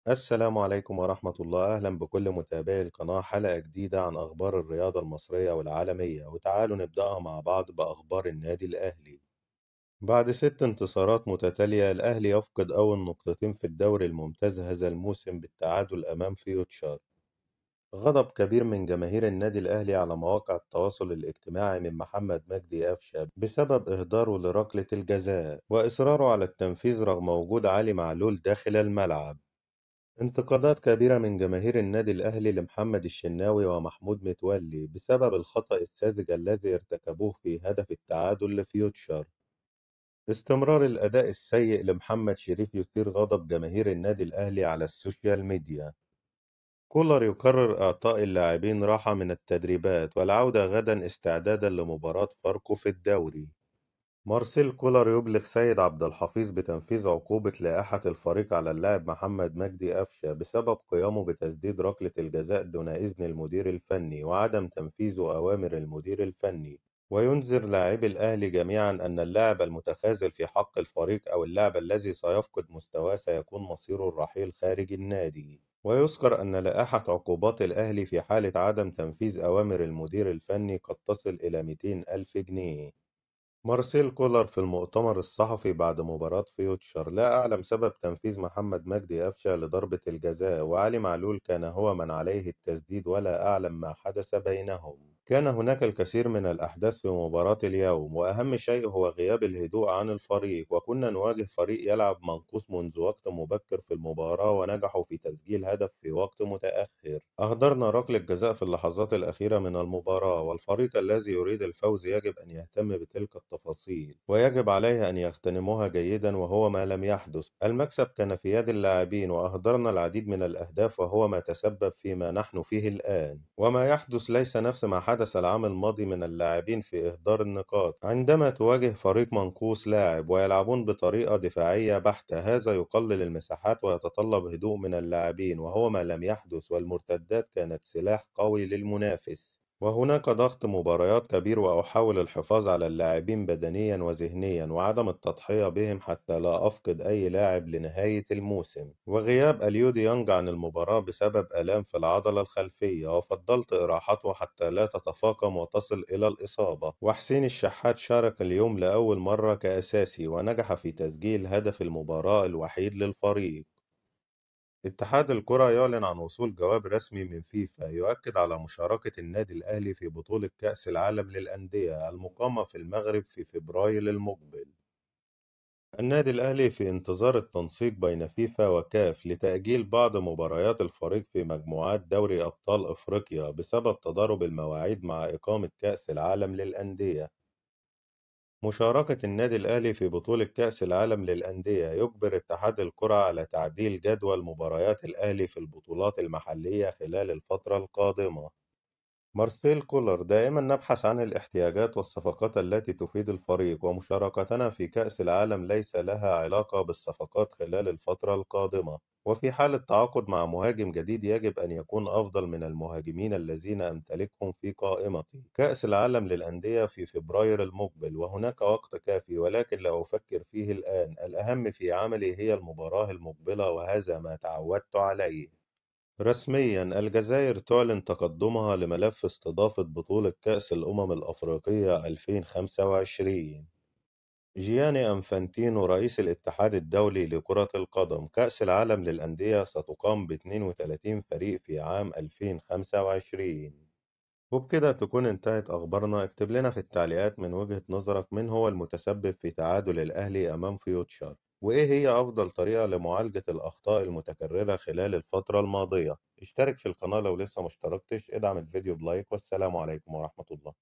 السلام عليكم ورحمة الله. أهلا بكل متابعي القناة، حلقة جديدة عن أخبار الرياضة المصرية والعالمية. وتعالوا نبدأها مع بعض بأخبار النادي الأهلي. بعد 6 انتصارات متتالية، الأهلي يفقد أول نقطتين في الدوري الممتاز هذا الموسم بالتعادل أمام فيوتشار. غضب كبير من جماهير النادي الأهلي على مواقع التواصل الاجتماعي من محمد مجدي قفشة بسبب إهداره لركلة الجزاء وإصراره على التنفيذ رغم وجود علي معلول داخل الملعب. انتقادات كبيرة من جماهير النادي الأهلي لمحمد الشناوي ومحمود متولي بسبب الخطأ الساذج الذي ارتكبوه في هدف التعادل لفيوتشر. استمرار الأداء السيء لمحمد شريف يثير غضب جماهير النادي الأهلي على السوشيال ميديا. كولر يقرر إعطاء اللاعبين راحة من التدريبات والعودة غدا استعدادا لمباراة فاركو في الدوري. مارسيل كولر يبلغ سيد عبد الحفيظ بتنفيذ عقوبة لائحة الفريق على اللاعب محمد مجدي قفشة بسبب قيامه بتسديد ركلة الجزاء دون إذن المدير الفني وعدم تنفيذ أوامر المدير الفني. وينذر لاعبي الأهلي جميعا أن اللاعب المتخاذل في حق الفريق أو اللاعب الذي سيفقد مستواه سيكون مصيره الرحيل خارج النادي. ويذكر أن لائحة عقوبات الأهلي في حالة عدم تنفيذ أوامر المدير الفني قد تصل إلى 200 ألف جنيه. مارسيل كولر في المؤتمر الصحفي بعد مباراة فيوتشر: لا أعلم سبب تنفيذ محمد مجدي قفشة لضربة الجزاء، وعلي معلول كان هو من عليه التسديد، ولا أعلم ما حدث بينهم. كان هناك الكثير من الأحداث في مباراة اليوم، وأهم شيء هو غياب الهدوء عن الفريق، وكنا نواجه فريق يلعب منقوص منذ وقت مبكر في المباراة ونجحوا في تسجيل هدف في وقت متأخر. أهدرنا ركلة جزاء في اللحظات الأخيرة من المباراة، والفريق الذي يريد الفوز يجب أن يهتم بتلك التفاصيل ويجب عليه أن يغتنموها جيدا، وهو ما لم يحدث. المكسب كان في يد اللاعبين وأهدرنا العديد من الأهداف، وهو ما تسبب فيما نحن فيه الآن. وما يحدث ليس نفس ما حدث العام الماضي من اللاعبين في إهدار النقاط. عندما تواجه فريق منقوص لاعب ويلعبون بطريقة دفاعية بحتة، هذا يقلل المساحات ويتطلب هدوء من اللاعبين، وهو ما لم يحدث، والمرتدات كانت سلاح قوي للمنافس. وهناك ضغط مباريات كبير، وأحاول الحفاظ على اللاعبين بدنيا وذهنيا وعدم التضحية بهم حتى لا أفقد أي لاعب لنهاية الموسم. وغياب أليو ديانج عن المباراة بسبب آلام في العضلة الخلفية، وفضلت إراحته حتى لا تتفاقم وتصل إلى الإصابة. وحسين الشحات شارك اليوم لأول مرة كأساسي ونجح في تسجيل هدف المباراة الوحيد للفريق. اتحاد الكرة يعلن عن وصول جواب رسمي من فيفا يؤكد على مشاركة النادي الأهلي في بطولة كأس العالم للأندية المقامة في المغرب في فبراير المقبل. النادي الأهلي في انتظار التنسيق بين فيفا وكاف لتأجيل بعض مباريات الفريق في مجموعات دوري أبطال أفريقيا بسبب تضارب المواعيد مع إقامة كأس العالم للأندية. مشاركة النادي الأهلي في بطولة كأس العالم للأندية يجبر اتحاد الكرة على تعديل جدول مباريات الأهلي في البطولات المحلية خلال الفترة القادمة. مارسيل كولر: دائما نبحث عن الاحتياجات والصفقات التي تفيد الفريق، ومشاركتنا في كأس العالم ليس لها علاقة بالصفقات خلال الفترة القادمة. وفي حالة تعاقد مع مهاجم جديد يجب أن يكون أفضل من المهاجمين الذين أمتلكهم في قائمتي. كأس العالم للأندية في فبراير المقبل، وهناك وقت كافي، ولكن لا أفكر فيه الآن. الأهم في عملي هي المباراة المقبلة، وهذا ما تعودت عليه. رسميًا، الجزائر تعلن تقدمها لملف استضافة بطولة كأس الأمم الأفريقية 2025. جياني أنفانتينو رئيس الاتحاد الدولي لكرة القدم: كأس العالم للأندية ستقام ب32 فريق في عام 2025. وبكده تكون انتهت أخبارنا. اكتب لنا في التعليقات من وجهة نظرك مين هو المتسبب في تعادل الأهلي أمام فيوتشر، وإيه هي أفضل طريقة لمعالجة الأخطاء المتكررة خلال الفترة الماضية. اشترك في القناة لو لسه مشتركتش، ادعم الفيديو بلايك، والسلام عليكم ورحمة الله.